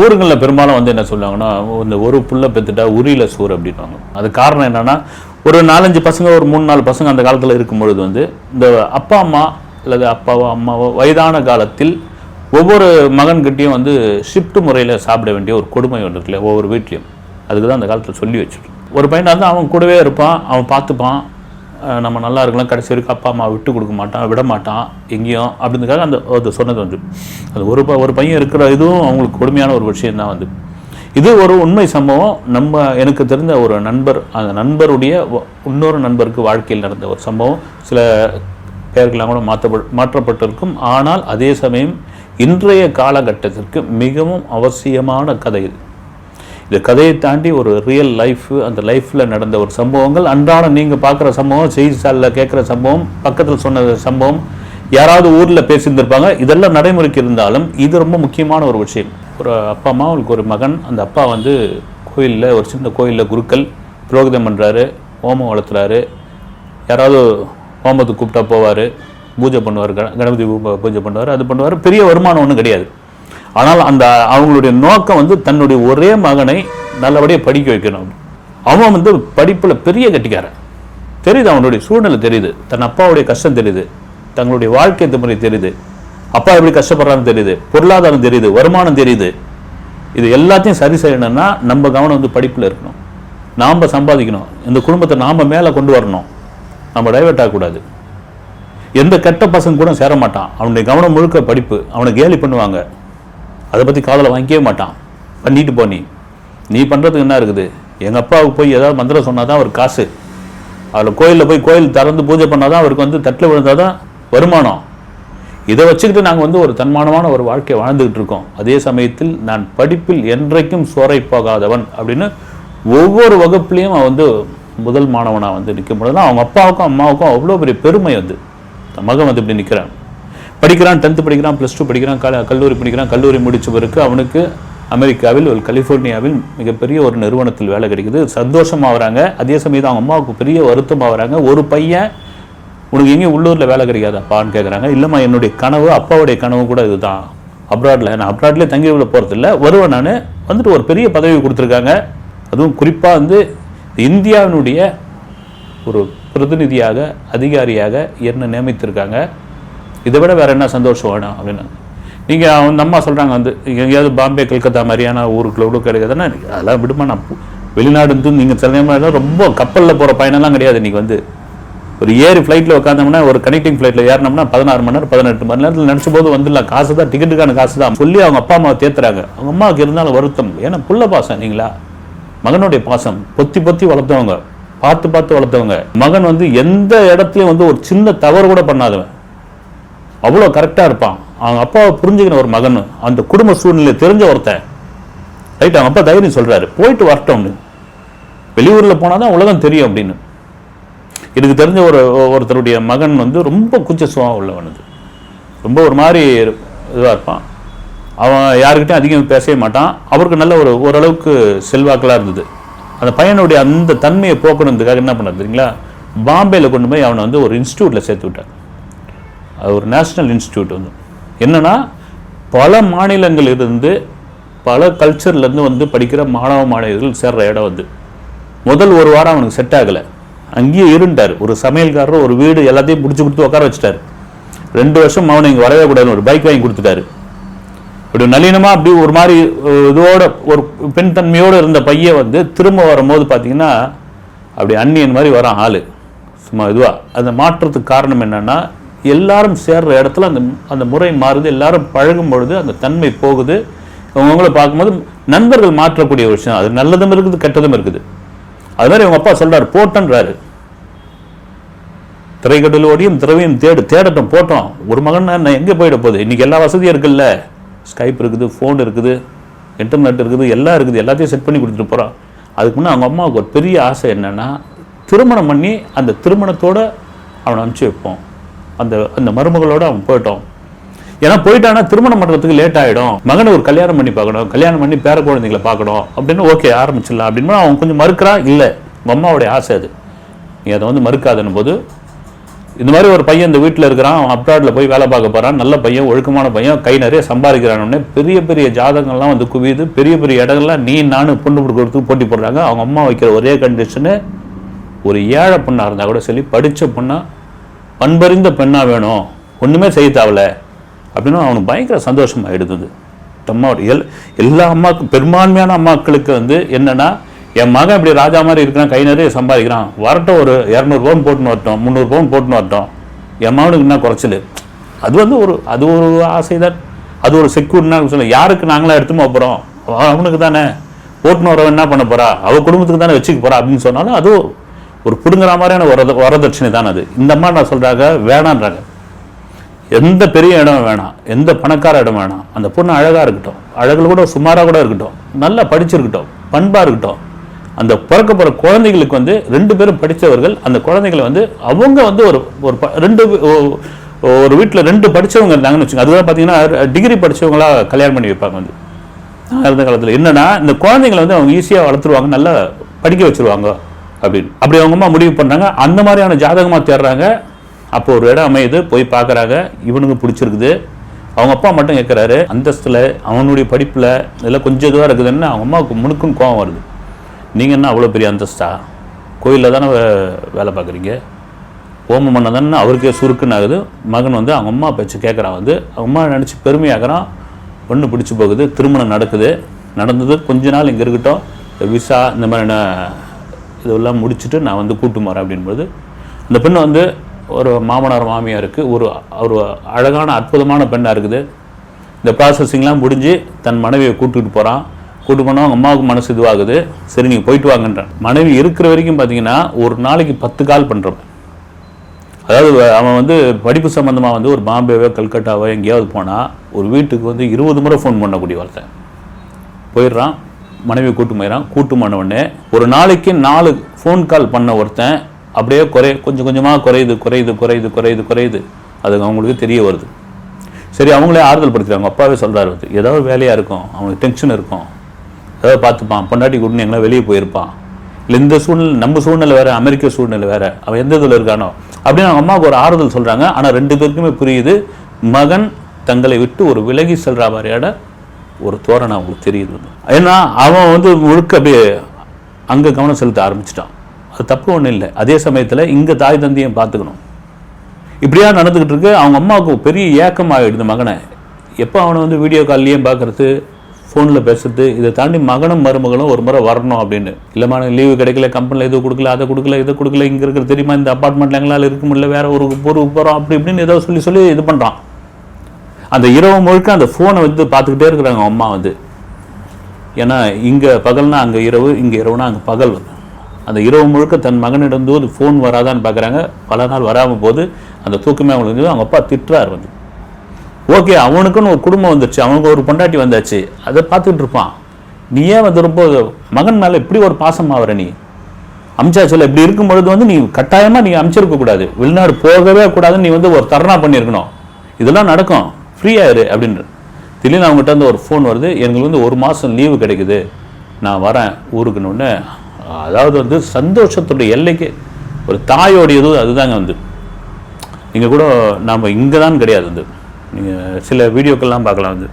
ஊருங்களில் பெரும்பாலும் வந்து என்ன சொல்லுவாங்கன்னா, இந்த ஒரு புள்ள பெற்றுட்டா உரியில சோறு அப்படின்வாங்க. அது காரணம் என்னன்னா, ஒரு 4-5 பசங்க, ஒரு 3-4 பசங்க அந்த காலத்தில் இருக்கும்பொழுது வந்து இந்த அப்பா அம்மா அல்லது அப்பாவோ அம்மாவோ வயதான காலத்தில் ஒவ்வொரு மகன்கிட்டையும் வந்து ஷிஃப்ட் முறையில் சாப்பிட வேண்டிய ஒரு கொடுமை ஒன்று இருக்குல்ல ஒவ்வொரு வீட்லையும். அதுக்கு தான் அந்த காலத்தில் சொல்லி வச்சுருக்கோம். ஒரு பையனாக வந்து அவன் கூடவே இருப்பான், அவன் பார்த்துப்பான், நம்ம நல்லா இருக்கலாம், கடைசி வரைக்கும் அப்பா அம்மா விட்டு கொடுக்க மாட்டான், விட மாட்டான் எங்கேயும் அப்படின்றதுக்காக அது சொன்னது வந்து அது ஒரு பையன் இருக்கிற இதுவும் அவங்களுக்கு கொடுமையான ஒரு விஷயம் தான் வந்து. இது ஒரு உண்மை சம்பவம். எனக்கு தெரிந்த ஒரு நண்பர், அந்த நண்பருடைய இன்னொரு நண்பருக்கு வாழ்க்கையில் நடந்த ஒரு சம்பவம். சில பெயர்களாக கூட மாற்றப்பட்டிருக்கும். ஆனால் அதே சமயம் இன்றைய காலகட்டத்திற்கு மிகவும் அவசியமான கதை இது. இந்த கதையை தாண்டி ஒரு ரியல் லைஃப், அந்த லைஃப்பில் நடந்த ஒரு சம்பவங்கள், அன்றாடம் நீங்கள் பார்க்குற சம்பவம், செய்தித்தாளில் கேட்குற சம்பவம், பக்கத்தில் சொன்ன சம்பவம், யாராவது ஊரில் பேசியிருந்திருப்பாங்க. இதெல்லாம் நடைமுறைக்கு இருந்தாலும் இது ரொம்ப முக்கியமான ஒரு விஷயம். ஒரு அப்பா அம்மா, அவங்களுக்கு ஒரு மகன். அந்த அப்பா வந்து கோயிலில், ஒரு சின்ன கோயிலில் குருக்கள் புரோகிதம் பண்ணுறாரு, ஹோமம் வளர்த்துறாரு. யாராவது ஹோமத்துக்கு கூப்பிட்டா போவார், பூஜை பண்ணுவார், கணபதி பூஜை பண்ணுவார், அது பண்ணுவார். பெரிய வருமானம் ஒன்றும் கிடையாது. ஆனால் அவங்களுடைய நோக்கம் வந்து தன்னுடைய ஒரே மகனை நல்லபடியாக படிக்க வைக்கணும். அவன் வந்து படிப்பில் பெரிய கட்டிக்காரன். தெரியுது, அவனுடைய சூழ்நிலை தெரியுது, தன் அப்பாவுடைய கஷ்டம் தெரியுது, தங்களுடைய வாழ்க்கை முறை தெரியுது, அப்பா எப்படி கஷ்டப்படுறான்னு தெரியுது, பொருளாதாரம் தெரியுது, வருமானம் தெரியுது. இது எல்லாத்தையும் சரி செய்யணும்னா நம்ம கவனம் வந்து படிப்பில் இருக்கணும். நாம் சம்பாதிக்கணும், இந்த குடும்பத்தை நாம் மேலே கொண்டு வரணும், நம்ம டைவர்ட் ஆகக்கூடாது. எந்த கெட்ட பசங்க கூட சேர மாட்டான். அவனுடைய கவனம் முழுக்க படிப்பு. அவனை கேலி பண்ணுவாங்க, அதை பற்றி காதலை வாங்கிக்கவே மாட்டான். பண்ணிட்டு போ, நீ பண்ணுறதுக்கு என்ன இருக்குது? எங்கள் அப்பாவுக்கு போய் ஏதாவது மந்திரம் சொன்னால் தான் அவருக்கு காசு, அதில் கோயிலில் போய் கோயில் திறந்து பூஜை பண்ணால் தான் அவருக்கு வந்து தட்டில் விழுந்தால் தான் வருமானம். இதை வச்சுக்கிட்டு நாங்கள் வந்து ஒரு தன்மானமான ஒரு வாழ்க்கையை வாழ்ந்துக்கிட்டு இருக்கோம். அதே சமயத்தில் நான் படிப்பில் என்றைக்கும் சோரை போகாதவன் அப்படின்னு ஒவ்வொரு வகுப்புலேயும் அவன் வந்து முதல் மாணவனாக வந்து நிற்கும் பொழுது தான் அவங்க அப்பாவுக்கும் அம்மாவுக்கும் அவ்வளோ பெரிய பெருமை வந்து, மகன் வந்து இப்படி நிற்கிறான், படிக்கிறான், 10th படிக்கிறான், +2 படிக்கிறான், கல்லூரி படிக்கிறான். கல்லூரி முடித்த பிறகு அவனுக்கு அமெரிக்காவில், ஒரு கலிஃபோர்னியாவில் மிகப்பெரிய ஒரு நிறுவனத்தில் வேலை கிடைக்குது. சந்தோஷமாக வராங்க. அதே சமயம் அவங்க அம்மாவுக்கு பெரிய வருத்தமாக வராங்க. ஒரு பையன், உனக்கு எங்கேயும் உள்ளூரில் வேலை கிடைக்காதாப்பான்னு கேட்குறாங்க. இல்லைம்மா, என்னுடைய கனவு, அப்பாவுடைய கனவு கூட இதுதான், அப்ராடில், நான் அப்ராட்லேயே தங்கி உள்ள போகிறதில்ல, வருவேன் நான், வந்துட்டு ஒரு பெரிய பதவி கொடுத்துருக்காங்க. அதுவும் குறிப்பாக வந்து இந்தியாவினுடைய ஒரு பிரதிநிதியாக, அதிகாரியாக என்ன நியமித்திருக்காங்க. இதை விட வேறு என்ன சந்தோஷம் வேணும் அப்படின்னு நீங்கள் அவங்க அம்மா சொல்கிறாங்க. வந்து எங்கேயாவது பாம்பே, கல்கத்தா மாதிரியான ஊருக்குள்ள கூட கிடைக்காதுன்னா அதெல்லாம் விடுமா, நான் வெளிநாடு இருந்து நீங்கள் சில நேரம் ரொம்ப கப்பலில் போகிற பயணம்லாம் கிடையாது. இன்றைக்கி வந்து ஒரு ஏறி ஃப்ளைட்டில் உட்காந்தோம்னா, ஒரு கனெக்டிங் ஃப்ளைட்டில் ஏறினோம்னா 16 மணி நேரம் 18 மணி நேரத்தில் நினச்ச போது வந்துடலாம். காசு தான், டிக்கெட்டுக்கான காசு தான் சொல்லி அவங்க அப்பா அம்மாவை தேத்துறாங்க. அவங்க அம்மாவுக்கு இருந்தாலும் வருத்தம். ஏன்னா புள்ள பாசம் நீங்களா, மகனுடைய பாசம், பொத்தி பொத்தி வளர்த்தவங்க, பார்த்து பார்த்து வளர்த்தவங்க. மகன் வந்து எந்த இடத்துலையும் வந்து ஒரு சின்ன தவறு கூட பண்ணாதவன், அவ்வளோ கரெக்டாக இருப்பான். அவங்க அப்பாவை புரிஞ்சுக்கிற ஒரு மகன், அந்த குடும்ப சூழ்நிலை தெரிஞ்ச ஒருத்தன். ரைட், அவங்க அப்பா தைரியம் சொல்கிறாரு, போயிட்டு வரட்டோம்னு, வெளியூரில் போனால் தான் உலகம் தெரியும் அப்படின்னு. எனக்கு தெரிஞ்ச ஒருத்தருடைய மகன் வந்து ரொம்ப கூச்ச சுபாவம் உள்ளவன், ரொம்ப ஒரு மாதிரி இதுவாக இருப்பான். அவன் யாருக்கிட்டையும் அதிகம் பேசவே மாட்டான். அவருக்கு நல்ல ஓரளவுக்கு செல்வாக்கெல்லாம் இருந்தது. அந்த பையனுடைய அந்த தன்மையை போக்கணுன்றதுக்காக என்ன பண்ணார் தெரியுங்களா, பாம்பேயில் கொண்டு போய் அவனை வந்து ஒரு இன்ஸ்டியூட்டில் சேர்த்து விட்டார். அது ஒரு நேஷ்னல் இன்ஸ்டியூட் வந்து என்னென்னா, பல மாநிலங்கள் இருந்து, பல கல்ச்சர்லேருந்து வந்து படிக்கிற மாணவ மாணவியர்கள் சேர்ற இடம் வந்து. முதல் ஒரு வாரம் அவனுக்கு செட் ஆகலை, அங்கேயே இருண்டார். ஒரு சமையல்காரர், ஒரு வீடு, எல்லாத்தையும் பிடிச்சி கொடுத்து உட்கார வச்சுட்டார். 2 வருஷம் அவனை இங்கே வரவே கூடாதுன்னு ஒரு பைக் வாங்கி கொடுத்துட்டாரு. இப்படி நளினமாக அப்படி ஒரு மாதிரி இதோட ஒரு பெண் தன்மையோடு இருந்த பையன் வந்து திரும்ப வரும்போது பார்த்தீங்கன்னா அப்படி அந்நியன் மாதிரி வரான் ஆள், சும்மா இதுவாக. அந்த மாற்றத்துக்கு காரணம் என்னென்னா, எல்லாரும் சேர்ற இடத்துல அந்த முறை மாறுது, எல்லாரும் பழகும் பொழுது அந்த தன்மை போகுது. அவங்கள பார்க்கும்போது நண்பர்கள் மாற்றக்கூடிய ஒரு விஷயம், அது நல்லதும் இருக்குது, கெட்டதும் இருக்குது. அது மாதிரி அவங்க அப்பா சொல்கிறார், போட்டன்றாரு, திரைக்கடல் ஓடியும் திரவியம் தேடட்டும், போட்டோம். ஒரு மகன் நான் எங்கே போயிட போகுது? இன்றைக்கி எல்லா வசதியும் இருக்குல்ல, ஸ்கைப் இருக்குது, ஃபோன் இருக்குது, இன்டர்நெட் இருக்குது, எல்லாம் இருக்குது, எல்லாத்தையும் செட் பண்ணி கொடுத்துட்டு போகிறான். அதுக்கு முன்னே அவங்க அம்மாவுக்கு ஒரு பெரிய ஆசை என்னென்னா, திருமணம் பண்ணி அந்த திருமணத்தோடு அவனை அனுப்பிச்சி வைப்போம், அந்த மருமகளோடு அவன் போயிட்டோம். ஏன்னா போயிட்டானா திருமணம் பண்ணுறதுக்கு லேட் ஆகிடும், மகனை ஒரு கல்யாணம் பண்ணி பார்க்கணும், கல்யாணம் பண்ணி பேர குழந்தைங்களை பார்க்கணும் அப்படின்னு. ஓகே, ஆரம்பிச்சிடலாம் அப்படின்னு அவன் கொஞ்சம் மறுக்கிறான். இல்லை, உங்கள் அம்மாவுடைய ஆசை அது, நீ அதை வந்து மறுக்காதன்னு போது இந்த மாதிரி ஒரு பையன் இந்த வீட்டில் இருக்கிறான், அவன் அப்ராடில் போய் வேலை பார்க்க போகிறான், நல்ல பையன், ஒழுக்கமான பையன், கை நிறைய சம்பாதிக்கிறானே, பெரிய பெரிய ஜாதகங்கள்லாம் வந்து குவியுது, பெரிய பெரிய இடங்கள்லாம் நீ நானும் பொண்ணு கொடுக்கறதுக்கு போட்டி போடுறாங்க. அவங்க அம்மா வைக்கிற ஒரே கண்டிஷனு, ஒரு ஏழை பொண்ணாக இருந்தால் கூட சொல்லி படித்த பொண்ணாக பண்பறிந்த பெண்ணாக வேணும், ஒன்றுமே செய்ய தேவல அப்படின்னு அவனுக்கு பயங்கர சந்தோஷமாகிடுது. எல்லா அம்மாவுக்கும், பெரும்பான்மையான அம்மாக்களுக்கு வந்து என்னென்னா, என் மகன் இப்படி ராஜா மாதிரி இருக்கிறான், கை நிறைய சம்பாதிக்கிறான், வரட்டும் ஒரு 200 பவுன் போட்டுன்னு வரட்டும், 300 பவுன் போட்டுன்னு வரட்டும், என் மகனுக்கு என்ன குறைச்சல். அது வந்து அது ஒரு ஆசை தான், அது ஒரு செக்யூர்னா சொல்ல. யாருக்கு நாங்களாம் எடுத்துமா போகிறோம், அவனுக்கு தானே போட்டுன்னு வரவன் என்ன பண்ண போகிறா, அவள் குடும்பத்துக்கு தானே வச்சுக்க போகிறா அப்படின்னு சொன்னாலும் அது ஒரு பிடுங்குற மாதிரியான வரதட்சணை தான் அது. இந்த மாதிரி நான் சொல்கிறாங்க, வேணான்றாங்க. எந்த பெரிய இடம் வேணாம், எந்த பணக்கார இடம் வேணாம், அந்த பொண்ணு அழகாக இருக்கட்டும், அழகில் கூட சுமாராக கூட இருக்கட்டும், நல்லா படிச்சிருக்கட்டும், பண்பாக இருக்கட்டும். அந்த பிறக்க போகிற குழந்தைகளுக்கு வந்து 2 பேரும் படித்தவர்கள், அந்த குழந்தைகளை வந்து அவங்க வந்து ஒரு வீட்டில் 2 படித்தவங்க இருந்தாங்கன்னு வச்சுக்கோங்க. அதுதான் பார்த்தீங்கன்னா டிகிரி படித்தவங்களா கல்யாணம் பண்ணி வைப்பாங்க. வந்து இருந்த காலத்தில் என்னென்னா, இந்த குழந்தைங்களை வந்து அவங்க ஈஸியாக வளர்த்துருவாங்க, நல்லா படிக்க வச்சுருவாங்க அப்படின்னு அப்படி அவங்க அம்மா முடிவு பண்ணுறாங்க. அந்த மாதிரியான ஜாதகமாக தேடுறாங்க. அப்போ ஒரு இடம் அமையுது, போய் பார்க்குறாங்க, இவனுக்கு பிடிச்சிருக்குது. அவங்க அப்பா மட்டும் கேட்குறாரு, அந்தஸ்தில் அவனுடைய படிப்பில் இதெல்லாம் கொஞ்சம் இதுவாக இருக்குதுன்னு அவங்க அம்மாவுக்கு முணுக்குன்னு கோவம் வருது. நீங்கள் என்ன அவ்வளோ பெரிய அந்தஸ்தா, கோயிலில் தானே வேலை பார்க்குறீங்க, ஓமம் பண்ண தானே, அவருக்கே சுருக்குன்னு ஆகுது. மகன் வந்து அவங்க அம்மா பேச்சு கேட்குறான். வந்து அவங்க அம்மா நினச்சி பெருமையாகிறான். ஒன்று பிடிச்சி போகுது, திருமணம் நடந்தது. கொஞ்ச நாள் இங்கே இருக்கட்டும், விசா இந்த மாதிரியான இதெல்லாம் முடிச்சுட்டு நான் வந்து கூட்டு போகிறேன் அப்படின்போது, அந்த பெண்ணை வந்து ஒரு மாமனார் மாமியார் இருக்குது, ஒரு அழகான அற்புதமான பெண்ணாக இருக்குது. இந்த ப்ராசஸிங்லாம் முடிஞ்சு தன் மனைவியை கூப்பிட்டு போகிறான். கூட்டு போனால் அவங்க அம்மாவுக்கு மனசு இதுவாகுது. சரி நீங்கள் போயிட்டு வாங்கன்றான். மனைவி இருக்கிற வரைக்கும் பார்த்தீங்கன்னா ஒரு நாளைக்கு 10 கால் பண்ணுறவன். அதாவது அவன் வந்து படிப்பு சம்மந்தமாக வந்து ஒரு பாம்பேவோ கல்கட்டாவோ எங்கேயாவது போனால் ஒரு வீட்டுக்கு வந்து 20 முறை ஃபோன் பண்ணக்கூடிய ஒருத்தன் போயிடுறான். மனைவி கூட்டு பண்ண உடனே ஒரு நாளைக்கு 4 ஃபோன் கால் பண்ண ஒருத்தன் அப்படியே கொஞ்சம் கொஞ்சமாக குறையுது. அது அவங்களுக்கு தெரிய வருது. சரி, அவங்களே ஆறுதல் படுத்துறாங்க. அப்பாவே சொல்கிறாரு, வந்து ஏதாவது வேலையாக இருக்கும், அவனுக்கு டென்ஷன் இருக்கும், ஏதாவது பார்த்துப்பான், பொண்டாட்டி கூட்டின்னு எங்கன்னா வெளியே போயிருப்பான், இல்லை இந்த சூழ்நிலை, நம்ம சூழ்நிலை வேறு, அமெரிக்க சூழ்நிலை வேறு, அவன் எந்த இதில் இருக்கானோ அப்படின்னு அவங்க அம்மாவுக்கு ஒரு ஆறுதல் சொல்கிறாங்க. ஆனால் 2 பேருக்குமே புரியுது, மகன் தங்களை விட்டு ஒரு விலகி செல்கிற மாதிரியான ஒரு தோரணை அவங்களுக்கு தெரியுது. ஏன்னா அவன் வந்து முழுக்க அப்படியே அங்கே கவனம் செலுத்த ஆரம்பிச்சிட்டான். அது தப்பு ஒன்றும் இல்லை. அதே சமயத்தில் இங்கே தாய் தந்தையும் பார்த்துக்கணும். இப்படியா நடந்துக்கிட்டு இருக்கு. அவங்க அம்மாவுக்கு பெரிய ஏக்கம் ஆகிடுது மகனை. எப்போ அவனை வந்து வீடியோ கால்லையும் பார்க்குறது, ஃபோனில் பேசுறது, இதை தாண்டி மகனும் மருமகளும் ஒரு முறை வரணும் அப்படின்னு. இல்லைம்மா லீவு கிடைக்கல, கம்பெனியில் எதுவும் கொடுக்கல, அதை கொடுக்கல, இங்கே இருக்கிற தெரியுமா, இந்த அப்பார்ட்மெண்ட்டில் எங்களால் இருக்க முடியல, வேறு ஒரு ஊருக்கு போகிறோம் அப்படி இப்படின்னு ஏதோ சொல்லி இது பண்ணுறான். அந்த இரவு முழுக்க அந்த ஃபோனை வந்து பார்த்துக்கிட்டே இருக்கிறாங்க அம்மா வந்து. ஏன்னா இங்கே பகல்னா அங்கே இரவு, இங்கே இரவுனா அங்கே பகல். அந்த இரவு முழுக்க தன் மகனிடம் போது ஃபோன் வராதான்னு பார்க்குறாங்க. பல நாள் வராமல் போது அந்த தூக்கமே அவங்களுக்கு வந்து. அவங்க அப்பா திட்டுறாரு வந்து. ஓகே, அவனுக்குன்னு ஒரு குடும்பம் வந்துடுச்சு, அவனுக்கு ஒரு பொண்டாட்டி வந்தாச்சு, அதை பார்த்துக்கிட்டு இருப்பான். நீ ஏன் வந்து ரொம்ப மகன் மேலே இப்படி ஒரு பாசமாக வர, நீ அமிச்சாச்சில் இப்படி இருக்கும் பொழுது வந்து நீ கட்டாயமாக நீ அமிச்சிருக்கக்கூடாது, வெளிநாடு போகவே கூடாதுன்னு நீ வந்து ஒரு தர்ணா பண்ணியிருக்கணும். இதெல்லாம் நடக்கும், ஃப்ரீயாயிரு அப்படின்ற. திடீர்னு அவங்ககிட்ட வந்து ஒரு ஃபோன் வருது, எங்களுக்கு வந்து 1 மாதம் லீவு கிடைக்குது, நான் வரேன் ஊருக்குன்னு ஒன்று. அதாவது வந்து சந்தோஷத்துடைய எல்லைக்கு ஒரு தாயோடையது அதுதாங்க வந்து. நீங்கள் கூட நாம் இங்கே தான் கிடையாது வந்து, நீங்கள் சில வீடியோக்கள்லாம் பார்க்கலாம் வந்து.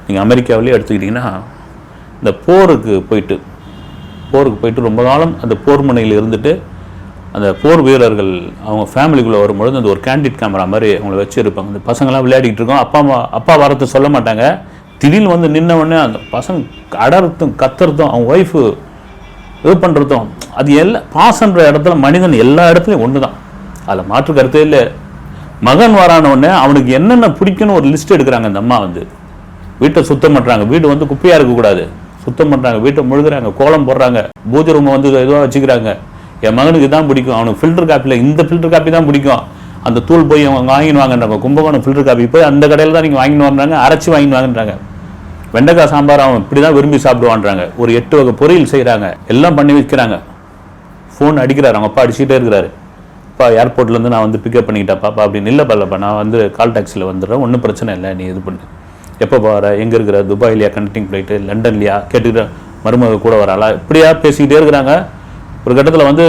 நீங்கள் அமெரிக்காவிலேயே எடுத்துக்கிட்டிங்கன்னா இந்த போருக்கு போயிட்டு ரொம்ப காலம் அந்த போர் முனையில் இருந்துட்டு அந்த போர் வீரர்கள் அவங்க ஃபேமிலிக்குள்ளே வரும்பொழுது அந்த ஒரு கேண்டிட் கேமரா மாதிரி அவங்கள வச்சு இருப்பாங்க. அந்த பசங்கள்லாம் விளையாடிக்கிட்டு இருக்கோம், அப்பா வரத்தை சொல்ல மாட்டாங்க. திடீர்னு வந்து நின்ன உடனே அந்த பசங்க அடர்த்தும் கத்துறதும் அவங்க ஒய்ஃபு இது பண்ணுறதும், அது எல்லாம் பாசன்ற இடத்துல மனிதன் எல்லா இடத்துலையும் ஒன்று தான், அதில் மாற்று கருத்தே இல்லை. மகன் வரான உடனே அவனுக்கு என்னென்ன பிடிக்குன்னு ஒரு லிஸ்ட் எடுக்கிறாங்க அந்த அம்மா வந்து. வீட்டை சுத்தம் பண்ணுறாங்க, வீடு வந்து குப்பையாக இருக்கக்கூடாது, சுத்தம் பண்ணுறாங்க, வீட்டை முழுகிறாங்க, கோலம் போடுறாங்க, பூஜை ரூமை வந்து எதுவாக வச்சுக்கிறாங்க. என் மகனுக்கு தான் பிடிக்கும், அவனுக்கு ஃபில்டர் காப்பியில் இந்த ஃபில்டர் காப்பி தான் பிடிக்கும், அந்த தூள் போய் அவங்க வாங்கின்னு வாங்கன்றாங்க. கும்பகோணம் ஃபில்டர் காப்பி போய் அந்த கடையில் தான் நீங்கள் வாங்கின்னு வாங்குறாங்க, அரைச்சி வாங்கின்னு வாங்குறாங்க. வெண்டைக்காய் சாம்பார் அவன் இப்படி தான் விரும்பி சாப்பிடுவான்றாங்க. ஒரு 8 வகை பொரியல் செய்கிறாங்க, எல்லாம் பண்ணி வைக்கிறாங்க. ஃபோன் அடிக்கிறாரு, அவங்க அப்பா அடிச்சுக்கிட்டே இருக்கிறாரு. அப்பா ஏர்போர்ட்லேருந்து நான் வந்து பிக்கப் பண்ணிக்கிட்டேன்ப்பா அப்படின்னு. இல்லைப்பா நான் வந்து கால் டாக்ஸியில் வந்துடுறேன், ஒன்றும் பிரச்சனை இல்லை, நீ இது பண்ணு. எப்போ போகிற, எங்கே இருக்கிற, துபாயிலையா கனெக்டிங் ஃப்ளைட்டு, லண்டன்லையா கேட்டுக்கிற, மருமக கூட வராளா, இப்படியா பேசிக்கிட்டே இருக்கிறாங்க. ஒரு கட்டத்தில் வந்து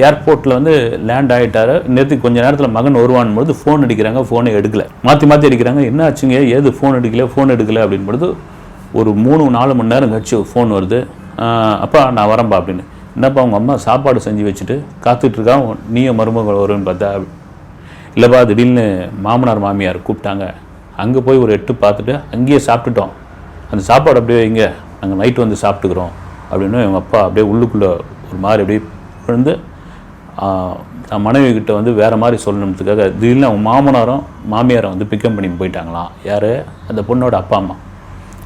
ஏர்போர்ட்டில் வந்து லேண்ட் ஆகிட்டாரு. நேற்று கொஞ்சம் நேரத்தில் மகன் வருவான் பொழுது ஃபோன் அடிக்கிறாங்க, ஃபோனை எடுக்கலை, மாற்றி அடிக்கிறாங்க. என்ன ஆச்சுங்க, ஏது ஃபோன் எடுக்கலை அப்படின் பொழுது ஒரு 3-4 மணி நேரம் கழிச்சு ஃபோன் வருது. அப்பா நான் வரேன்பா அப்படின்னு. என்னப்பா உங்கள் அம்மா சாப்பாடு செஞ்சு வச்சுட்டு காத்துட்ருக்கா, நீயும் மருமகள் வருன்னு பார்த்தா, இல்லைப்பா திடீர்னு மாமனார் மாமியார் கூப்பிட்டாங்க, அங்கே போய் ஒரு 8 பார்த்துட்டு அங்கேயே சாப்பிட்டுட்டோம், அந்த சாப்பாடு அப்படியே இங்கே நாங்கள் நைட்டு வந்து சாப்பிட்டுக்கிறோம் அப்படின்னு எங்கள் அப்பா அப்படியே உள்ளுக்குள்ளே ஒரு மாதிரி அப்படியே விழுந்து தான் மனைவி கிட்ட வந்து வேறு மாதிரி சொல்லணுன்றதுக்காக திடீர்னு அவங்க மாமனாரும் மாமியாரை வந்து பிக்கப் பண்ணி போயிட்டாங்களாம். யார், அந்த பொண்ணோட அப்பா அம்மா.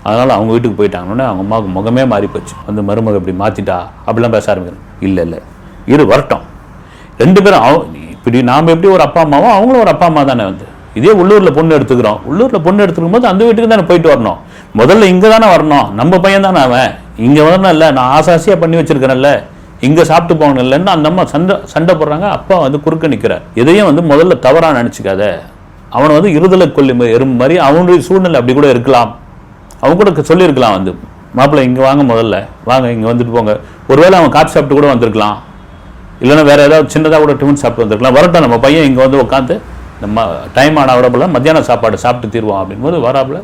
அதனால் அவங்க வீட்டுக்கு போயிட்டாங்கன்னு அவங்க அம்மாவுக்கு முகமே மாறி போச்சு. வந்து மருமக இப்படி மாற்றிட்டா அப்படிலாம் பேச ஆரம்பிக்கிறேன். இல்லை இரு வரட்டும், 2 பேரும் இப்படி நாம் எப்படி ஒரு அப்பா அம்மாவோ அவங்களும் ஒரு அப்பா அம்மா தானே. வந்து இதே உள்ளூரில் பொண்ணு எடுத்துக்கிறோம், உள்ளூரில் பொண்ணு எடுத்துக்கும் போது அந்த வீட்டுக்கு தானே போயிட்டு வரணும். முதல்ல இங்கே தானே வரணும், நம்ம பையன் தானே அவன், இங்கே வரணும் இல்லை, நான் ஆசாசியாக பண்ணி வச்சுருக்கிறேன்ல, இங்கே சாப்பிட்டு போகணும் இல்லைன்னு அந்த அம்மா சண்டை போடுறாங்க. அப்பா வந்து குறுக்க நிற்கிறார். எதையும் வந்து முதல்ல தவறாக நினச்சிக்காத, அவனை வந்து இருதலை கொல்லி எறும்பு மாதிரி அவனுடைய சூழ்நிலை அப்படி கூட இருக்கலாம். அவங்க கூட சொல்லியிருக்கலாம், வந்து மாப்பிள்ளை இங்கே வாங்க, முதல்ல வாங்க இங்கே வந்துட்டு போங்க. ஒருவேளை அவன் காப்பி சாப்பிட்டு கூட வந்திருக்கலாம், இல்லைன்னா வேறு ஏதாவது சின்னதாக கூட டிஃபன் சாப்பிட்டு வந்திருக்கலாம். வரட்டும், நம்ம பையன் இங்கே வந்து உட்காந்து நம்ம டைம் ஆன விடப்போல மத்தியான சாப்பாடு சாப்பிட்டு தீர்வோம் அப்படின்போது வராப்புல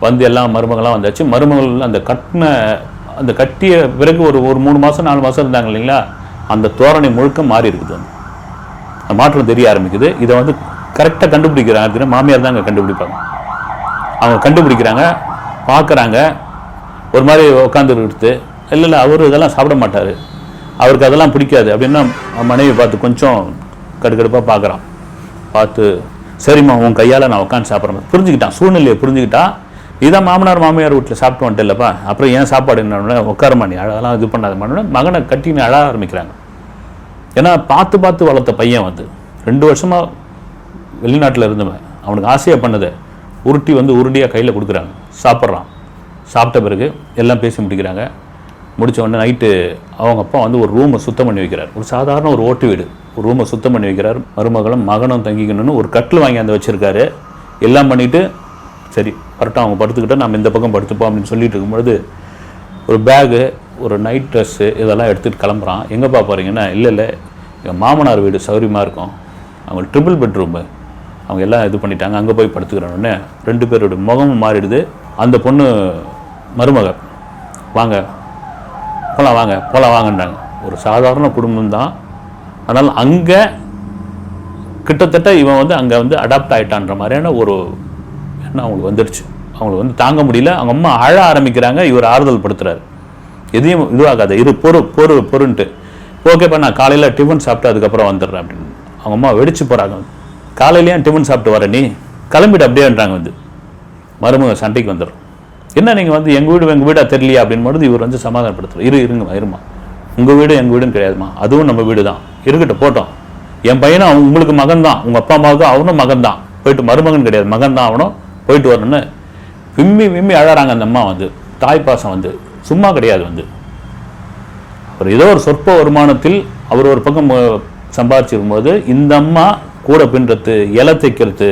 வந்து எல்லாம் மருமகளாம் வந்தாச்சு. மருமகள் அந்த கட்டிய பிறகு ஒரு 3 மாதம் 4 மாதம் இருந்தாங்க இல்லைங்களா, அந்த தோரணை முழுக்க மாறி இருக்குது, அந்த மாற்றம் தெரிய ஆரம்பிக்குது. இதை வந்து கரெக்டாக கண்டுபிடிக்கிறாங்க, மாமியார் தான் அங்கே கண்டுபிடிப்பாங்க. அவங்க கண்டுபிடிக்கிறாங்க, பார்க்குறாங்க, ஒரு மாதிரி உட்காந்துருக்குறது. இல்லை அவர் இதெல்லாம் சாப்பிட மாட்டார், அவருக்கு அதெல்லாம் பிடிக்காது அப்படின்னா மனைவி பார்த்து கொஞ்சம் கடுக்கடுப்பாக பார்க்குறான். பார்த்து சரிம்மா உன் கையால் நான் உட்காந்து சாப்பிட்றேன் புரிஞ்சுக்கிட்டான், சூழ்நிலையை புரிஞ்சுக்கிட்டான். இதான் மாமனார் மாமியார் வீட்டில் சாப்பிட்டு வந்துட்டு இல்லைப்பா, அப்புறம் ஏன் சாப்பாடு என்ன உட்காரமா நீ அதெல்லாம் இது பண்ணாத மகனை கட்டின்னு அழ ஆரம்பிக்கிறாங்க. ஏன்னா பார்த்து வளர்த்த பையன் வந்து 2 வருஷமாக வெளிநாட்டில் இருந்தவன், அவனுக்கு ஆசையாக பண்ணதை உருட்டியாக கையில் கொடுக்குறாங்க, சாப்பிட்றான். சாப்பிட்ட பிறகு எல்லாம் பேசி முடிக்கிறாங்க. முடித்த உடனே நைட்டு அவங்க அப்பா வந்து ஒரு ரூமை சுத்தம் பண்ணி வைக்கிறார். ஒரு சாதாரண ஒரு ஓட்டு வீடு, ஒரு ரூமை சுத்தம் பண்ணி வைக்கிறார். மருமகளும் மகனும் தங்கிக்கணும்னு ஒரு கட்டில் வாங்கி அந்த வச்சுருக்காரு. எல்லாம் பண்ணிவிட்டு சரி கரெக்டாக அவங்க படுத்துக்கிட்ட நம்ம இந்த பக்கம் படுத்துப்போம் அப்படின்னு சொல்லிட்டு இருக்கும்பொழுது ஒரு பேகு, ஒரு நைட் ட்ரெஸ்ஸு இதெல்லாம் எடுத்துகிட்டு கிளம்புறான். எங்கேப்பா போகிறீங்கன்னா, இல்லை எங்கள் மாமனார் வீடு சௌரியமாக இருக்கும், அவங்க ட்ரிபிள் பெட்ரூமு, அவங்க எல்லாம் இது பண்ணிட்டாங்க, அங்கே போய் படுத்துக்கிறோன்னே 2 பேரோட முகமும் மாறிடுது. அந்த பொண்ணு மருமக வாங்க போகலாம் வாங்கன்றாங்க. ஒரு சாதாரண குடும்பம் தான், அதனால் அங்கே கிட்டத்தட்ட இவன் வந்து அங்கே வந்து அடாப்ட் ஆகிட்டான்ற மாதிரியான ஒரு எண்ணம் அவங்களுக்கு வந்துடுச்சு. அவங்களுக்கு வந்து தாங்க முடியல. அவங்க அம்மா அழ ஆரம்பிக்கிறாங்க. இவர் ஆறுதல் படுத்துறாரு, எதையும் இதுவாகாத இரு பொருன்ட்டு. ஓகேப்பா நான் காலையில் டிஃபன் சாப்பிட்டு அதுக்கப்புறம் வந்துடுறேன் அப்படின்னு. அவங்க அம்மா வெடிச்சு போகிறாங்க. காலையிலேயே டிஃபன் சாப்பிட்டு வர நீ கிளம்பிட்டு அப்படியேன்றாங்க. வந்து மருமக சண்டைக்கு வந்துடும். என்ன நீங்கள் வந்து எங்கள் வீடாக தெரியலையா அப்படின்னு இவர் வந்து சமாதானப்படுத்துறாரு. இருமா உங்கள் வீடு எங்கள் வீடுன்னு கிடையாதுமா, அதுவும் நம்ம வீடு தான், இருக்கட்டும் போட்டோம். என் பையனும் உங்களுக்கு மகன் தான், உங்கள் அப்பா அம்மாவுக்கு அவனும் மகன் தான், போயிட்டு மருமகன் கிடையாது மகன் தான் அவனும், போயிட்டு வரணும்னு விம்மி அழறாங்க. அந்த அம்மா வந்து தாய் பாசம் வந்து சும்மா கிடையாது. வந்து ஒரு ஏதோ ஒரு சொற்ப வருமானத்தில் அவர் ஒரு பக்கம் சம்பாதிச்சிருக்கும்போது இந்த அம்மா கூட பின்றது, இலை தைக்கிறது,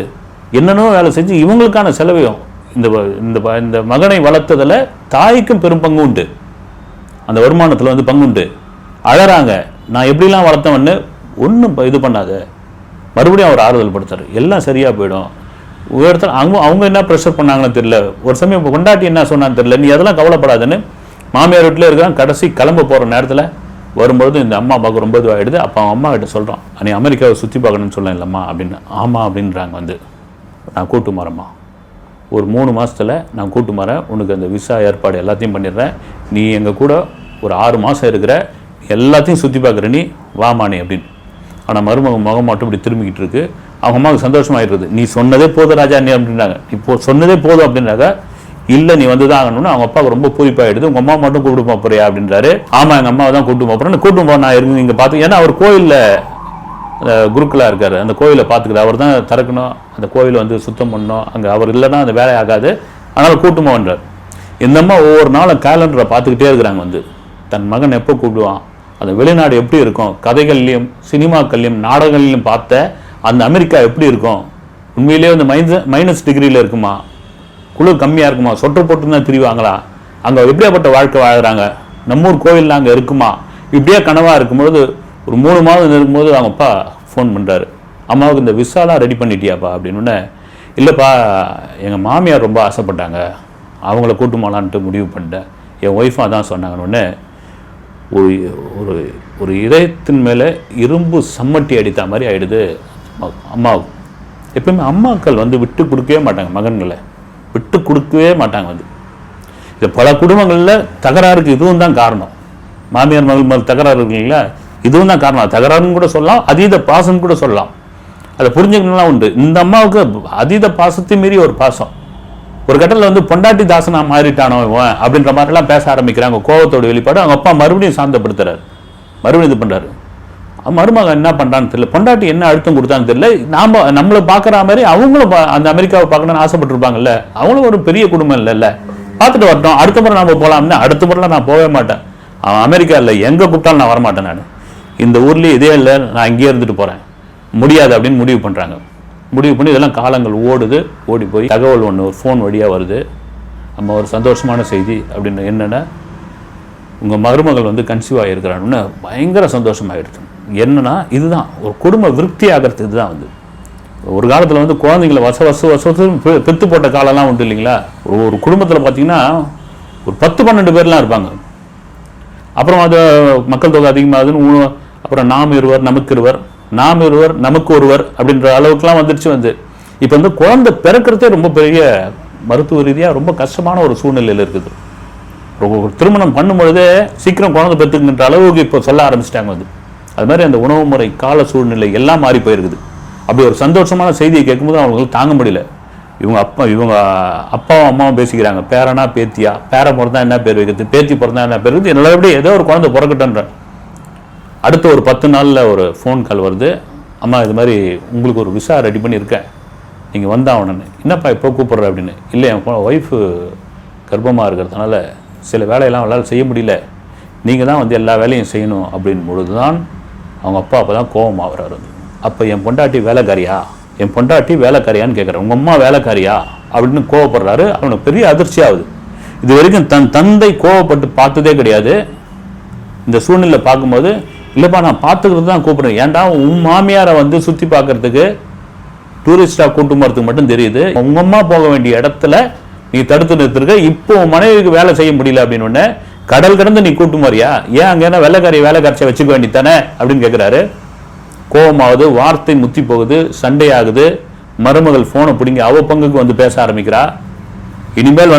என்னென்னோ வேலை செஞ்சு இவங்களுக்கான செலவையும் இந்த மகனை வளர்த்ததில் தாய்க்கும் பெரும் பங்கு உண்டு, அந்த வருமானத்தில் வந்து பங்கு உண்டு. அழறாங்க, நான் எப்படிலாம் வளர்த்தவன்னு ஒன்றும் இது பண்ணாத. மறுபடியும் அவர் ஆறுதல் படுத்தார், எல்லாம் சரியாக போயிடும். ஒரு இடத்துல அவங்க என்ன ப்ரெஷர் பண்ணாங்கன்னு தெரியல. ஒரு சமயம் இப்போ கொண்டாட்டி என்ன சொன்னான்னு தெரியல, நீ அதெல்லாம் கவலைப்படாதுன்னு மாமியார் வீட்டில் இருக்கிறான். கடைசி கிளம்ப போகிற நேரத்தில் வரும்பொழுது இந்த அம்மா அப்பாவுக்கு ரொம்ப இதுவாகிடுது. அப்போ அவன் அம்மா கிட்ட சொல்கிறான், நீ அமெரிக்காவை சுற்றி பார்க்கணும்னு சொல்ல இல்லைம்மா அப்படின்னு. ஆமாம் அப்படின்றாங்க. வந்து நான் கூட்டு மாறேம்மா, ஒரு 3 மாதத்தில் நான் கூட்டு மாறேன், உனக்கு அந்த விசா ஏற்பாடு எல்லாத்தையும் பண்ணிடுறேன், நீ எங்கள் கூட ஒரு 6 மாதம் இருக்கிற, எல்லாத்தையும் சுற்றி பார்க்குற, நீ வாமானி அப்படின்னு. ஆனால் மருமகன் முகம் மட்டும் இப்படி திரும்பிக்கிட்டு இருக்கு. அவங்க அம்மாவுக்கு சந்தோஷமாயிடுறது. நீ சொன்னதே போதும் ராஜா நீ அப்படின்றாங்க. இப்போ சொன்னதே போதும் அப்படின்னாக்க இல்லை நீ வந்து தான் ஆகணும்னு அவங்க அப்பாவுக்கு ரொம்ப பூரிப்பாயிடுது. உங்கள் அம்மா மட்டும் கூப்பிட்டு போறியா அப்படின்றாரு. ஆமாம் எங்கள் அம்மாவை தான் கூப்பிட்டு போகிறேன், கூப்பிட்டு போ நான் இருக்கு இங்கே பார்த்து. ஏன்னா அவர் கோயிலில் குருக்களாக இருக்கார், அந்த கோயிலை பார்த்துக்குது, அவர் தான் திறக்கணும், அந்த கோயிலை வந்து சுத்தம் பண்ணணும், அங்கே அவர் இல்லைன்னா அந்த வேலை ஆகாது, அதனால் கூப்பிட்டு போன்றார். இந்த அம்மா ஒவ்வொரு நாளும் கேலண்டரை பார்த்துக்கிட்டே இருக்கிறாங்க. வந்து தன் மகன் எப்போ கூப்பிடுவான், அந்த வெளிநாடு எப்படி இருக்கும், கதைகள்லையும் சினிமாக்கள்லையும் நாடகங்கள்லையும் பார்த்த அந்த அமெரிக்கா எப்படி இருக்கும், உண்மையிலேயே வந்து மைனஸ் டிகிரியில் இருக்குமா, குளிர் கம்மியாக இருக்குமா, சொட்டர் போட்டு தான் திரிவாங்களா, அங்கே எப்படியாப்பட்ட வாழ்க்கை வாழ்கிறாங்க, நம்மூர் கோயிலில் அங்கே இருக்குமா, இப்படியே கனவாக இருக்கும்பொழுது ஒரு 3 மாதம் இருக்கும்போது அவங்க அப்பா ஃபோன் பண்ணுறாரு, அம்மாவுக்கு இந்த விசாலாம் ரெடி பண்ணிட்டியாப்பா அப்படின்னு. இல்லைப்பா, எங்கள் மாமியார் ரொம்ப ஆசைப்பட்டாங்க, அவங்கள கூட்டு போகலான்ட்டு முடிவு பண்ணிட்டேன், என் ஒய்ஃபாக தான் சொன்னாங்கன்னு. ஒரு ஒரு ஒரு இதயத்தின் மேலே இரும்பு சம்மட்டி அடித்த மாதிரி ஆகிடுது அம்மாவுக்கு. எப்பயுமே அம்மாக்கள் விட்டு கொடுக்கவே மாட்டாங்க, மகன்களை விட்டு கொடுக்கவே மாட்டாங்க. இது பல குடும்பங்களில் தகராறுக்கு இதுவும் தான் காரணம். மாமியார் மகள் தகராறு இருக்குங்களா, இதுவும் தான் காரணம். தகராறுன்னு கூட சொல்லலாம், அதீத பாசம் கூட சொல்லலாம். அதை புரிஞ்சுக்கணும்லாம் உண்டு. இந்த அம்மாவுக்கு அதீத பாசத்தை மீறி ஒரு பாசம். ஒரு கட்டத்தில் பொண்டாட்டி தாசனா மாறிட்டானோ இவன் அப்படின்ற மாதிரிலாம் பேச ஆரம்பிக்கிறாங்க. கோபத்தோட வெளிப்பாடு. அவங்க அப்பா மறுபடியும் சாந்தப்படுத்துறாரு, மறுபடியும் இது பண்ணுறாரு. மருமகன் என்ன பண்ணுறான்னு தெரியல, பொண்டாட்டி என்ன அழுத்தம் கொடுத்தான்னு தெரியல. நம்மளை பார்க்குற மாதிரி அவங்களும் அந்த அமெரிக்காவை பார்க்கணும்னு ஆசைப்பட்டிருப்பாங்கல்ல, அவங்களும் ஒரு பெரிய குடும்பம் இல்லைல்ல, பார்த்துட்டு வரட்டும், அடுத்த முறை நம்ம போகலாம்னா. அடுத்த முறைலாம் நான் போகவே மாட்டேன், அமெரிக்கா இல்லை, எங்கே கூப்பிட்டாலும் நான் வரமாட்டேன், நான் இந்த ஊர்லேயே இதே இல்லை, நான் இங்கேயே இருந்துட்டு போகிறேன், முடியாது அப்படின்னு முடிவு பண்ணுறாங்க. முடிவு பண்ணி இதெல்லாம் காலங்கள் ஓடி போய் தகவல் ஒன்று ஒரு ஃபோன் வழியாக வருது. நம்ம ஒரு சந்தோஷமான செய்தி அப்படின்னு என்னென்னா, உங்கள் மருமகள் கன்சீவ் ஆகியிருக்கிறான்னு பயங்கர சந்தோஷமாகிடுது. என்னன்னா இதுதான் ஒரு குடும்ப விருத்தி ஆகிறது. இதுதான் ஒரு காலத்தில் குழந்தைங்களை வசம் பெத்து போட்ட காலம்லாம் உண்டு இல்லைங்களா. ஒரு குடும்பத்தில் பார்த்தீங்கன்னா ஒரு 10-12 பேர்லாம் இருப்பாங்க. அப்புறம் அது மக்கள் தொகை அதிகமாகுதுன்னு அப்புறம் நாம் இருவர் நமக்கு இருவர், நாம் இருவர் நமக்கு ஒருவர் அப்படின்ற அளவுக்குலாம் வந்துடுச்சு. இப்போ குழந்தை பிறக்கிறதே ரொம்ப பெரிய மருத்துவ ரீதியாக ரொம்ப கஷ்டமான ஒரு சூழ்நிலையில் இருக்குது. ஒரு திருமணம் பண்ணும்பொழுதே சீக்கிரம் குழந்தை பெற்றுக்கின்ற அளவுக்கு இப்போ சொல்ல ஆரம்பிச்சிட்டாங்க. அது மாதிரி அந்த உணவு முறை, கால சூழ்நிலை எல்லாம் மாறி போயிருக்குது. அப்படி ஒரு சந்தோஷமான செய்தியை கேட்கும்போது அவங்களுக்கு தாங்க முடியல. இவங்க அப்பாவும் அம்மாவும் பேசிக்கிறாங்க, பேரனா பேத்தியா, பேரை பிறந்தா என்ன பேர் வைக்கிறது, பேத்தி பிறந்தா என்ன பேர் வைக்கிறது, எல்லாரும் ஏதோ ஒரு குழந்தை பிறக்கட்டுன்ற. அடுத்த ஒரு 10 நாளில் ஒரு ஃபோன் கால் வருது, அம்மா இது மாதிரி உங்களுக்கு ஒரு விசா ரெடி பண்ணியிருக்கேன், நீங்கள் வந்தாகணுன்னு. என்னப்பா இப்போ கூப்பிட்ற அப்படின்னு. இல்லை, என் ஒய்ஃபு கர்ப்பமாக இருக்கிறதுனால சில வேலையெல்லாம் அவளால் செய்ய முடியல, நீங்கள் தான் எல்லா வேலையும் செய்யணும் அப்படின்னு பொழுது தான் அவங்க அப்பா அப்போ தான் கோபம் ஆகிறாரு. அப்போ என் பொண்டாட்டி வேலைக்காரியான்னு கேட்குறேன், உங்கள் அம்மா வேலைக்காரியா அப்படின்னு கோவப்படுறாரு. அவனுக்கு பெரிய அதிர்ச்சி ஆகுது. இது வரைக்கும் தன் தந்தை கோவப்பட்டு பார்த்ததே கிடையாது. இந்த சூழ்நிலை பார்க்கும்போது, இல்லைப்பா நான் பார்த்துக்கிறது தான் கூப்பிட்றேன், ஏன்டா உன் மாமியாரை சுற்றி பார்க்கறதுக்கு டூரிஸ்டாக கூட்டு போகிறதுக்கு மட்டும் தெரியுது, உங்கள் அம்மா போக வேண்டிய இடத்துல நீ தடுத்து நிறுத்திருக்க, இப்போ மனைவிக்கு வேலை செய்ய முடியல அப்படின்னு கடல் கடந்து நீ கூட்டு போறியா, ஏன் அங்கே வேலைக்காரியை வச்சுக்க வேண்டித்தானே அப்படின்னு கேட்குறாரு. கோபமாகுது, வார்த்தை முத்தி போகுது, சண்டை ஆகுது. மருமகள் ஃபோனை பிடிங்கி அவ பங்குக்கு பேச ஆரம்பிக்கிறா. இனிமேல்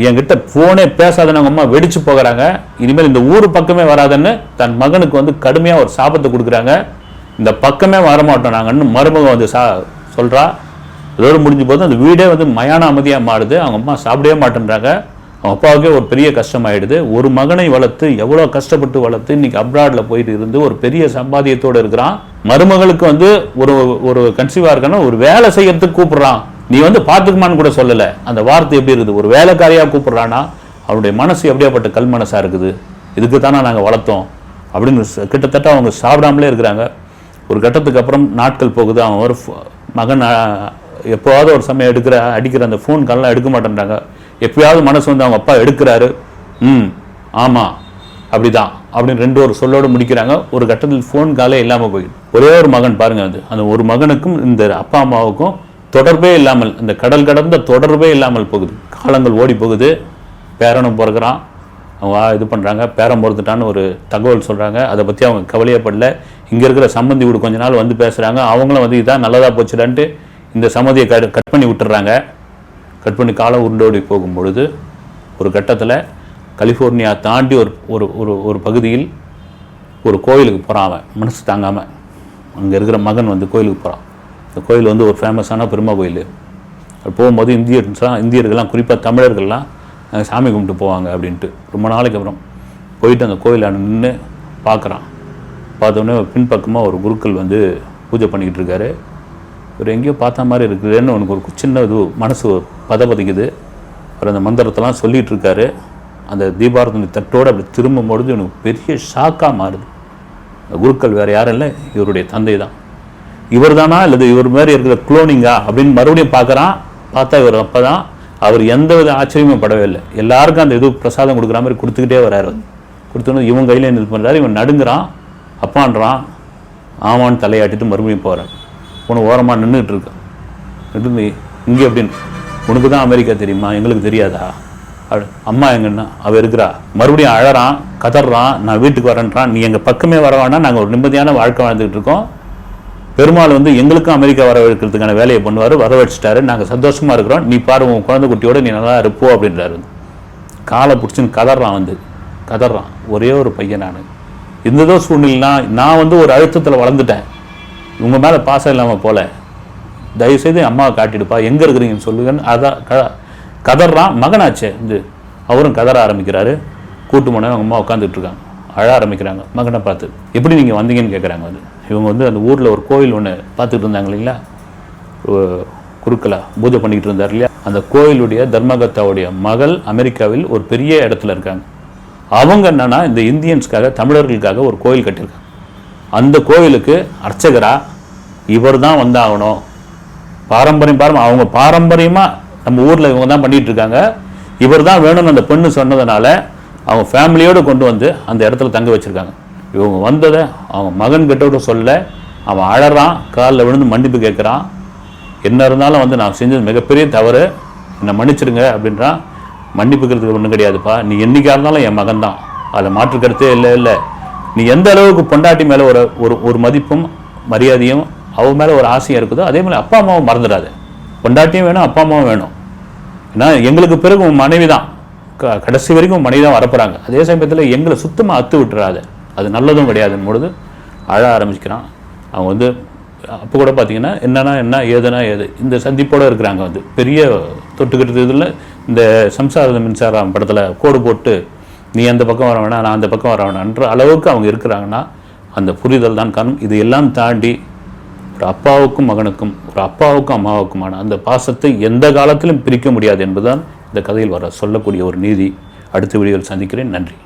என்கிட்ட ஃபோனே பேசாதன்னு அவங்க அம்மா வெடிச்சு போகிறாங்க. இனிமேல் இந்த ஊர் பக்கமே வராதுன்னு தன் மகனுக்கு கடுமையாக ஒரு சாபத்தை கொடுக்குறாங்க. இந்த பக்கமே வரமாட்டோம் நாங்கன்னு மருமகன் சொல்கிறா. அதோடு முடிஞ்சு போது அந்த வீடே மயான அமைதியாக மாறுது. அவங்க அம்மா சாப்பிடவே மாட்டேன்றாங்க. அவங்க அப்பாவுக்கே ஒரு பெரிய கஷ்டமாயிடுது. ஒரு மகனை வளர்த்து எவ்வளோ கஷ்டப்பட்டு வளர்த்து இன்னைக்கு அப்ராடில் போயிட்டு இருந்து ஒரு பெரிய சம்பாதியத்தோடு இருக்கிறான். மருமகளுக்கு ஒரு ஒரு கன்சீவாக இருக்கான ஒரு வேலை செய்யறதுக்கு கூப்பிடுறான், நீ பார்த்துக்குமான்னு கூட சொல்லலை. அந்த வார்த்தை எப்படி இருக்குது, ஒரு வேலைக்காரியாக கூப்பிடுறான்னா அவனுடைய மனசு எப்படியாப்பட்ட கல் மனசாக இருக்குது. இதுக்கு தானே நாங்கள் வளர்த்தோம் அப்படின்னு கிட்டத்தட்ட அவங்க சாப்பிடாமலே இருக்கிறாங்க. ஒரு கட்டத்துக்கு அப்புறம் நாட்கள் போகுது. அவன் ஒரு மகன் எப்போவாவது ஒரு சமயம் அடிக்கிற அந்த ஃபோன் கால்லாம் எடுக்க மாட்டேன்றாங்க. எப்பயாவது மனசு அவங்க அப்பா எடுக்கிறாரு, ஆமாம் அப்படிதான் அப்படின்னு 2 ஒரு சொல்லோடு முடிக்கிறாங்க. ஒரு கட்டத்தில் ஃபோன் காலே இல்லாமல் போயிடுது. ஒரே ஒரு மகன் பாருங்க, அந்த ஒரு மகனுக்கும் இந்த அப்பா அம்மாவுக்கும் தொடர்பே இல்லாமல், இந்த கடல் கடந்த தொடர்பே இல்லாமல் போகுது. காலங்கள் ஓடி போகுது. பேரனும் பிறகுறான். அவங்க இது பண்ணுறாங்க, பேரன் பிறந்துட்டான்னு ஒரு தகவல் சொல்கிறாங்க. அதை பற்றி அவங்க கவலையப்படல. இங்கே இருக்கிற சம்மந்தி வீடு கொஞ்ச நாள் பேசுகிறாங்க. அவங்களும் இதான் நல்லதாக போச்சுடான்ட்டு இந்த சம்மதியை கட் பண்ணி விட்டுறாங்க. கட் பண்ணி காலம் உருண்டோடி போகும்பொழுது ஒரு கட்டத்தில் கலிஃபோர்னியா தாண்டி ஒரு ஒரு ஒரு பகுதியில் ஒரு கோயிலுக்கு போகிறான். அவன் மனசு தாங்காமல் அங்கே இருக்கிற மகன் கோயிலுக்கு போகிறான். இந்த கோயில் ஒரு ஃபேமஸான பெருமா கோயில். அது போகும்போது இந்தியர்கள்லாம் குறிப்பாக தமிழர்கள்லாம் சாமி கும்பிட்டு போவாங்க அப்படின்ட்டு ரொம்ப நாளைக்கு அப்புறம் போயிட்டு அந்த கோயிலான நின்று பார்க்குறான். பார்த்தோன்னே பின்பக்கமாக ஒரு குருக்கள் பூஜை பண்ணிக்கிட்டு இருக்காரு. ஒரு எங்கேயோ பார்த்த மாதிரி இருக்குதுன்னு உனக்கு ஒரு சின்ன இது மனசு பதப்பதிக்குது. அவர் அந்த மந்திரத்தெல்லாம் சொல்லிகிட்டு இருக்காரு. அந்த தீபாரதனை தட்டோடு அப்படி திரும்பும்பொழுது எனக்கு பெரிய ஷாக்காக மாறுது. அந்த குருக்கள் வேறு யாரும் இல்லை, இவருடைய தந்தை தான். இவர் தானா இல்லது இவர் மாதிரி இருக்கிற குளோனிங்கா அப்படின்னு மறுபடியும் பார்க்குறான். பார்த்தா இவர் அப்போ தான். அவர் எந்த வித ஆச்சரியமும் படவே இல்லை. எல்லாருக்கும் அந்த இது பிரசாதம் கொடுக்குற மாதிரி கொடுத்துக்கிட்டே வராரு. கொடுத்தோன்னு இவன் கையில் இது பண்ணுறாரு. இவன் நடுங்குறான், அப்பான்றான், ஆமான்னு தலையாட்டிட்டு மறுபடியும் போகிறான். உனக்கு ஓரமாக நின்றுட்டு இருக்க நின்று இங்கே அப்படின்னு, உனக்கு தான் அமெரிக்கா தெரியுமா, எங்களுக்கு தெரியாதா, அம்மா எங்கன்னா அவள் இருக்கிறா. மறுபடியும் அழறான், கதறான், நான் வீட்டுக்கு வரேன்றான். நீ எங்கள் பக்கமே வர வேணாம், நாங்கள் ஒரு நிம்மதியான வாழ்க்கை வாழ்ந்துக்கிட்டு இருக்கோம். பெருமாள் வந்து எங்களுக்கும் அமெரிக்கா வர வைக்கிறதுக்கான வேலையை பண்ணுவார், வர வச்சுட்டாரு, நாங்கள் சந்தோஷமாக இருக்கிறோம், நீ பாரு உன் குழந்தை குட்டியோடு நீ நல்லா இருப்போ அப்படின்றாரு. காலை பிடிச்சின்னு கதறான். ஒரே ஒரு பையன் நான். எந்ததோ சூழ்நிலைனா நான் வந்து ஒரு அழுத்தத்தில் வளர்ந்துட்டேன், உங்கள் மேலே பாசம் இல்லாமல் போல, தயவுசெய்து அம்மாவை காட்டிடுப்பா, எங்கே இருக்கிறீங்கன்னு சொல்லுங்கன்னு அதான் கதறான். மகனாச்சே அவரும் கதற ஆரம்பிக்கிறாரு. கூட்டு போனவங்க அவங்க அம்மா உட்காந்துட்டு இருக்காங்க, அழ ஆரம்பிக்கிறாங்க. மகனை பார்த்து எப்படி நீங்கள் வந்தீங்கன்னு கேட்குறாங்க. இவங்க வந்து அந்த ஊரில் ஒரு கோயில் ஒன்று பார்த்துட்டு இருந்தாங்க இல்லைங்களா, குருக்களா பூஜை பண்ணிக்கிட்டு இருந்தார் இல்லையா, அந்த கோயிலுடைய தர்மகத்தாவுடைய மகள் அமெரிக்காவில் ஒரு பெரிய இடத்துல இருக்காங்க. அவங்க என்னன்னா இந்த இந்தியன்ஸ்க்காக, தமிழர்களுக்காக ஒரு கோயில் கட்டியிருக்காங்க. அந்த கோயிலுக்கு அர்ச்சகரா இவர் தான் வந்தாகணும். அவங்க பாரம்பரியமாக நம்ம ஊரில் இவங்க தான் பண்ணிகிட்டு இருக்காங்க, இவர் தான் வேணும்னு அந்த பெண்ணு சொன்னதுனால அவங்க ஃபேமிலியோடு கொண்டு வந்து அந்த இடத்துல தங்க வச்சுருக்காங்க. இவங்க வந்ததை அவங்க மகன் கிட்ட சொல்ல அவன் அழறான், காலில் விழுந்து மன்னிப்பு கேட்குறான். என்ன இருந்தாலும் வந்து நான் செஞ்சது மிகப்பெரிய தவறு, என்னை மன்னிச்சிடுங்க அப்படின்றான். மன்னிப்புக்கிறதுக்கு ஒன்றும் கிடையாதுப்பா, நீ என்றைக்காக இருந்தாலும் என் மகன் தான், அதில் மாற்றுக்கருத்தே இல்லை. நீ எந்த அளவுக்கு பொண்டாட்டி மேலே ஒரு மதிப்பும் மரியாதையும் அவன் மேலே ஒரு ஆசையாக இருக்குதோ அதே மாதிரி அப்பா அம்மாவும் மறந்துடாது. பொண்டாட்டியும் வேணும், அப்பா அம்மாவும் வேணும். ஏன்னா எங்களுக்கு பிறகு உன் மனைவி தான், கடைசி வரைக்கும் மனைவி தான் வரப்போகிறாங்க. அதே சமயத்தில் எங்களை சுத்தமாக அத்து விட்டுறாது, அது நல்லதும் கிடையாதுன்னு பொழுது அழ ஆரம்பிச்சுக்கிறான். அவங்க வந்து அப்போ கூட பார்த்தீங்கன்னா என்ன ஏது இந்த சந்திப்போடு இருக்கிறாங்க. வந்து பெரிய தொட்டுக்கிட்டு இதில் இந்த சம்சார மின்சாரம் படத்தில் கோடு போட்டு நீ அந்த பக்கம் வர வேணாம், நான் அந்த பக்கம் வர வேணான்ற அளவுக்கு அவங்க இருக்கிறாங்கன்னா அந்த புரிதல் தான் காரணம். இது எல்லாம் தாண்டி ஒரு அப்பாவுக்கும் மகனுக்கும், ஒரு அப்பாவுக்கும் அம்மாவுக்குமான அந்த பாசத்தை எந்த காலத்திலும் பிரிக்க முடியாது என்பதுதான் இந்த கதையில் சொல்லக்கூடிய ஒரு நீதி. அடுத்த வீடியோவில் சந்திக்கிறேன். நன்றி.